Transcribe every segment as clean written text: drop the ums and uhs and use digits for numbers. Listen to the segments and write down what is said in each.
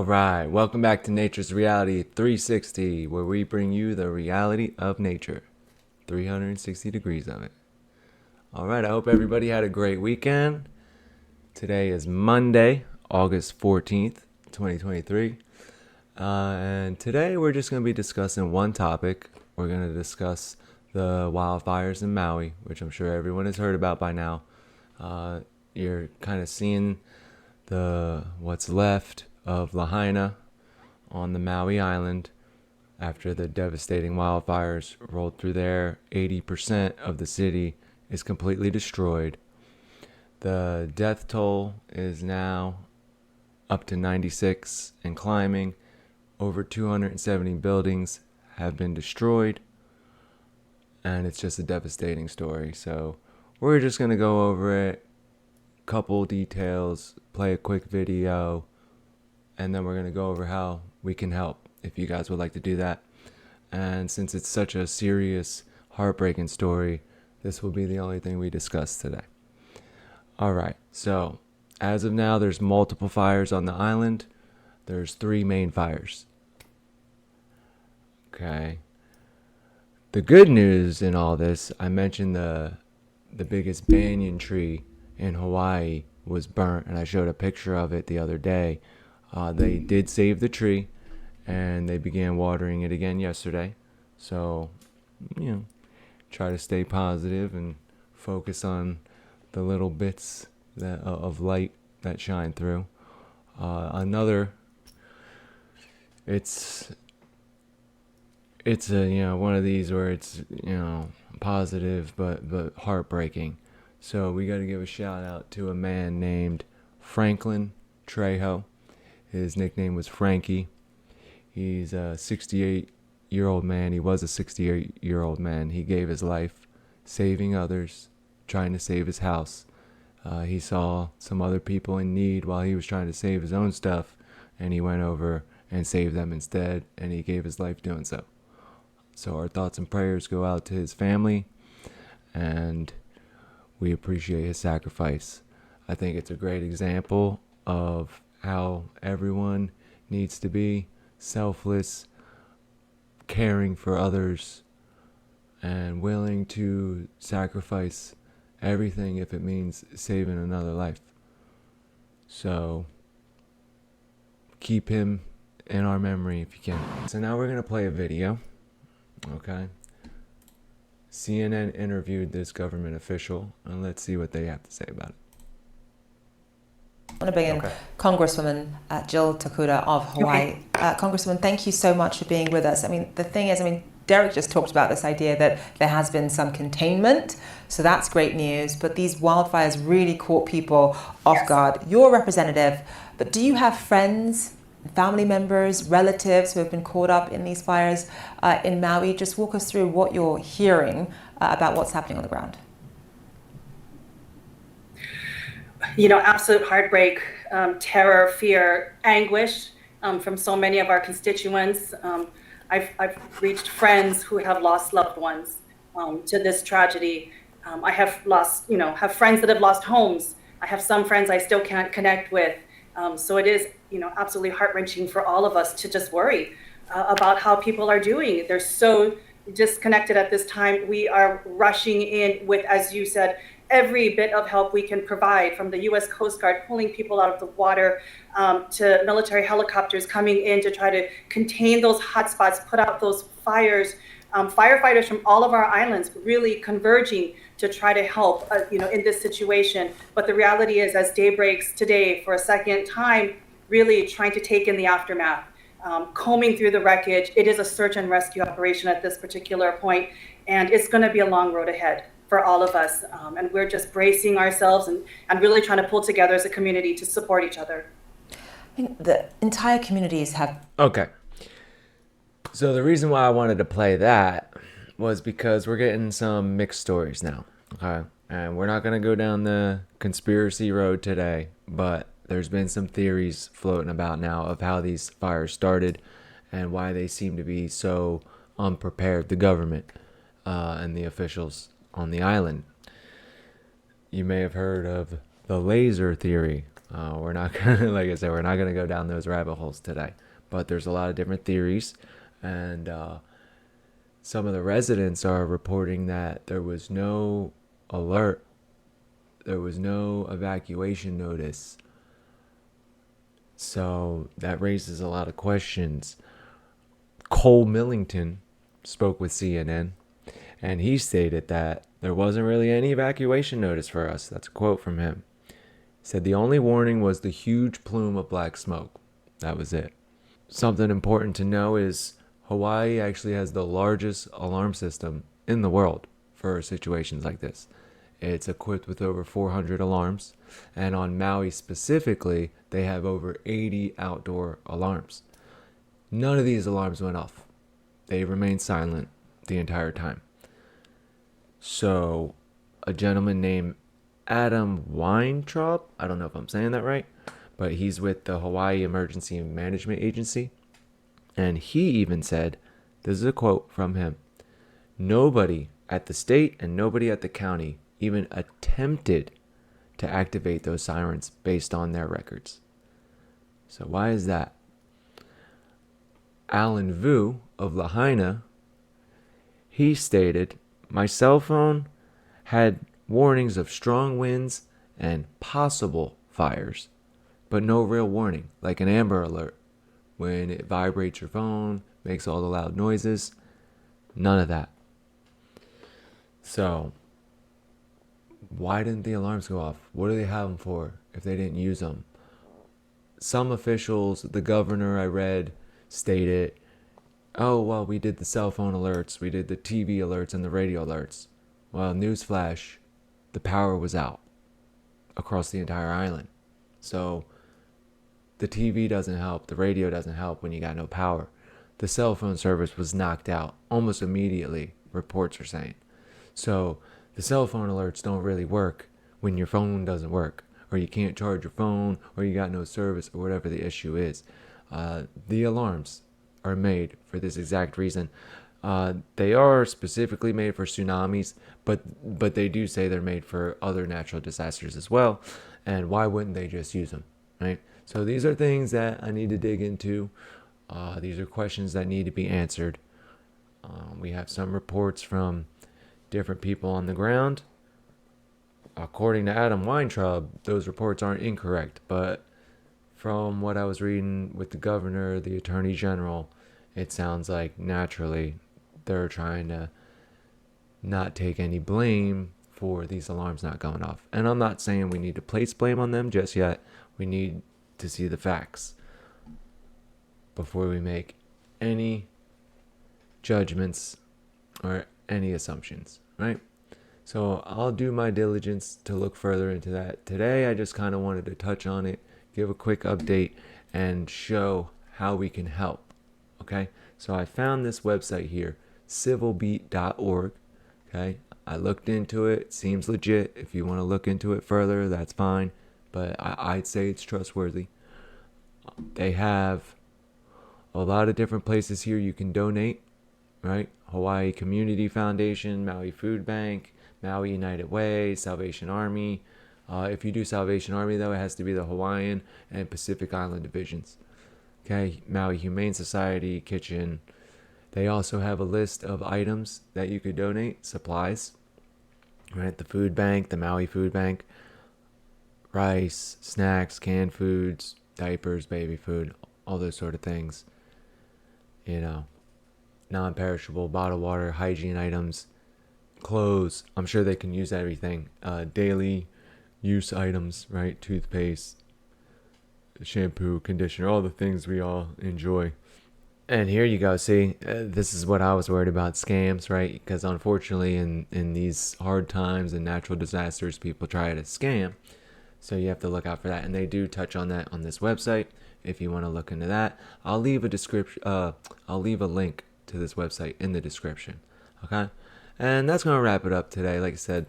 All right, welcome back to Nature's Reality 360, where we bring you the reality of nature, 360 degrees of it. All right, I hope everybody had a great weekend. Today is Monday, August 14th, 2023. And today we're just going to be discussing one topic. We're going to discuss the wildfires in Maui, which I'm sure everyone has heard about by now. You're kind of seeing what's left of Lahaina on the Maui island after the devastating wildfires rolled through there. 80% of the city is completely destroyed. The death toll is now up to 96 and climbing. Over 270 buildings have been destroyed, and it's just a devastating story. So we're just going to go over it, couple details, play a quick video, and then we're going to go over how we can help if you guys would like to do that. And since it's such a serious, heartbreaking story, this will be the only thing we discuss today. All right, so as of now, there's multiple fires on the island. There's 3 main fires. Okay. The good news in all this, I mentioned the biggest banyan tree in Hawaii was burnt, and I showed a picture of it the other day. They did save the tree, and they began watering it again yesterday. So, try to stay positive and focus on the little bits of light that shine through. It's a one of these where it's positive but heartbreaking. So we got to give a shout out to a man named Franklin Trejo. His nickname was Frankie. He's a 68-year-old man. He was a 68-year-old man. He gave his life saving others, trying to save his house. He saw some other people in need while he was trying to save his own stuff, and he went over and saved them instead, and he gave his life doing so. So our thoughts and prayers go out to his family, and we appreciate his sacrifice. I think it's a great example of how everyone needs to be selfless, caring for others, and willing to sacrifice everything if it means saving another life. So keep him in our memory if you can. So now we're going to play a video. Okay. CNN interviewed this government official, and let's see what they have to say about it. I want to bring in Congresswoman Jill Takuda of Hawaii. Congresswoman, thank you so much for being with us. The thing is, Derek just talked about this idea that there has been some containment, so that's great news, but these wildfires really caught people off guard. You're a representative, but do you have friends, family members, relatives who have been caught up in these fires in Maui? Just walk us through what you're hearing about what's happening on the ground. Absolute heartbreak, terror, fear, anguish from so many of our constituents. I've reached friends who have lost loved ones to this tragedy. I have have friends that have lost homes. I have some friends I still can't connect with. So it is, absolutely heart-wrenching for all of us to just worry about how people are doing. They're so disconnected at this time. We are rushing in with, as you said, every bit of help we can provide, from the U.S. Coast Guard pulling people out of the water to military helicopters coming in to try to contain those hotspots, put out those fires. Firefighters from all of our islands really converging to try to help, in this situation. But the reality is, as day breaks today for a second time, really trying to take in the aftermath, combing through the wreckage. It is a search and rescue operation at this particular point, and it's going to be a long road ahead for all of us. And we're just bracing ourselves and really trying to pull together as a community to support each other. The entire communities have... Okay. So the reason why I wanted to play that was because we're getting some mixed stories now. Okay. And we're not going to go down the conspiracy road today, but there's been some theories floating about now of how these fires started and why they seem to be so unprepared, the government and the officials on the island. You may have heard of the laser theory. We're not gonna, like I said, we're not gonna go down those rabbit holes today. But there's a lot of different theories, and some of the residents are reporting that there was no alert, there was no evacuation notice. So that raises a lot of questions. Cole Millington spoke with CNN, and he stated that there wasn't really any evacuation notice for us. That's a quote from him. He said the only warning was the huge plume of black smoke. That was it. Something important to know is Hawaii actually has the largest alarm system in the world for situations like this. It's equipped with over 400 alarms, and on Maui specifically, they have over 80 outdoor alarms. None of these alarms went off. They remained silent the entire time. So, a gentleman named Adam Weintraub, I don't know if I'm saying that right, but he's with the Hawaii Emergency Management Agency, and he even said, this is a quote from him, nobody at the state and nobody at the county even attempted to activate those sirens based on their records. So why is that? Alan Vu of Lahaina, he stated, my cell phone had warnings of strong winds and possible fires, but no real warning, like an Amber Alert. When it vibrates your phone, makes all the loud noises, none of that. So, why didn't the alarms go off? What do they have them for if they didn't use them? Some officials, the governor I read, stated, oh, well, we did the cell phone alerts, we did the TV alerts and the radio alerts. Well, newsflash, the power was out across the entire island. So the TV doesn't help, the radio doesn't help when you got no power. The cell phone service was knocked out almost immediately, reports are saying. So the cell phone alerts don't really work when your phone doesn't work, or you can't charge your phone, or you got no service, or whatever the issue is. The alarms are made for this exact reason. They are specifically made for tsunamis, but they do say they're made for other natural disasters as well. And why wouldn't they just use them, right? So these are things that I need to dig into. These are questions that need to be answered. We have some reports from different people on the ground. According to Adam Weintraub, those reports aren't incorrect, but from what I was reading with the governor, the attorney general, it sounds like naturally they're trying to not take any blame for these alarms not going off. And I'm not saying we need to place blame on them just yet. We need to see the facts before we make any judgments or any assumptions, right? So I'll do my diligence to look further into that. Today, I just kind of wanted to touch on it, give a quick update, and show how we can help, okay? So I found this website here, civilbeat.org, okay? I looked into it. It seems legit. If you want to look into it further, that's fine, but I'd say it's trustworthy. They have a lot of different places here you can donate, right? Hawaii Community Foundation, Maui Food Bank, Maui United Way, Salvation Army. If you do Salvation Army, though, it has to be the Hawaiian and Pacific Island divisions. Okay, Maui Humane Society, Kitchen. They also have a list of items that you could donate, supplies, right? The food bank, the Maui Food Bank, rice, snacks, canned foods, diapers, baby food, all those sort of things. You know, non-perishable bottled water, hygiene items, clothes. I'm sure they can use everything. Daily use items, right? Toothpaste, shampoo, conditioner, all the things we all enjoy. And here you go. See, this is what I was worried about, scams, right? Because unfortunately in these hard times and natural disasters, people try to scam. So you have to look out for that. And they do touch on that on this website. If you want to look into that, I'll leave a description. I'll leave a link to this website in the description. Okay. And that's going to wrap it up today. Like I said,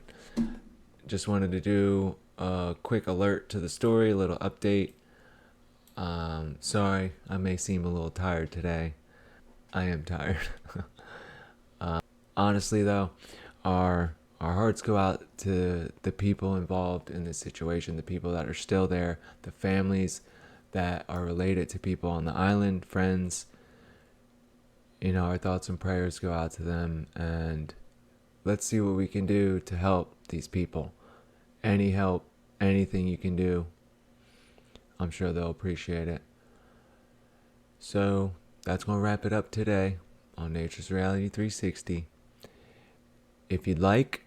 just wanted to do a quick alert to the story, a little update. Sorry, I may seem a little tired today. I am tired. Honestly, though, our our hearts go out to the people involved in this situation, the people that are still there, the families that are related to people on the island, friends. You know, our thoughts and prayers go out to them, and let's see what we can do to help these people. Any help, anything you can do, I'm sure they'll appreciate it. So that's going to wrap it up today on Nature's Reality 360. If you'd like,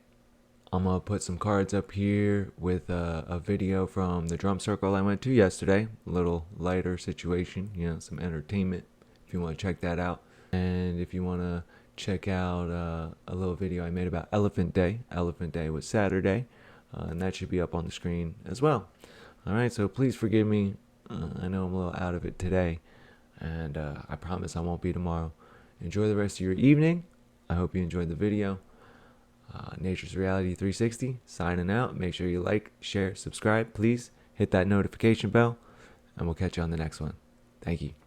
I'm going to put some cards up here with a video from the drum circle I went to yesterday. A little lighter situation, you know, some entertainment if you want to check that out. And if you want to check out a little video I made about Elephant Day. Elephant Day was Saturday, and that should be up on the screen as well. All right, so please forgive me. I know I'm a little out of it today, and I promise I won't be tomorrow. Enjoy the rest of your evening. I hope you enjoyed the video. Nature's Reality 360 signing out. Make sure you like, share, subscribe. Please hit that notification bell, and we'll catch you on the next one. Thank you.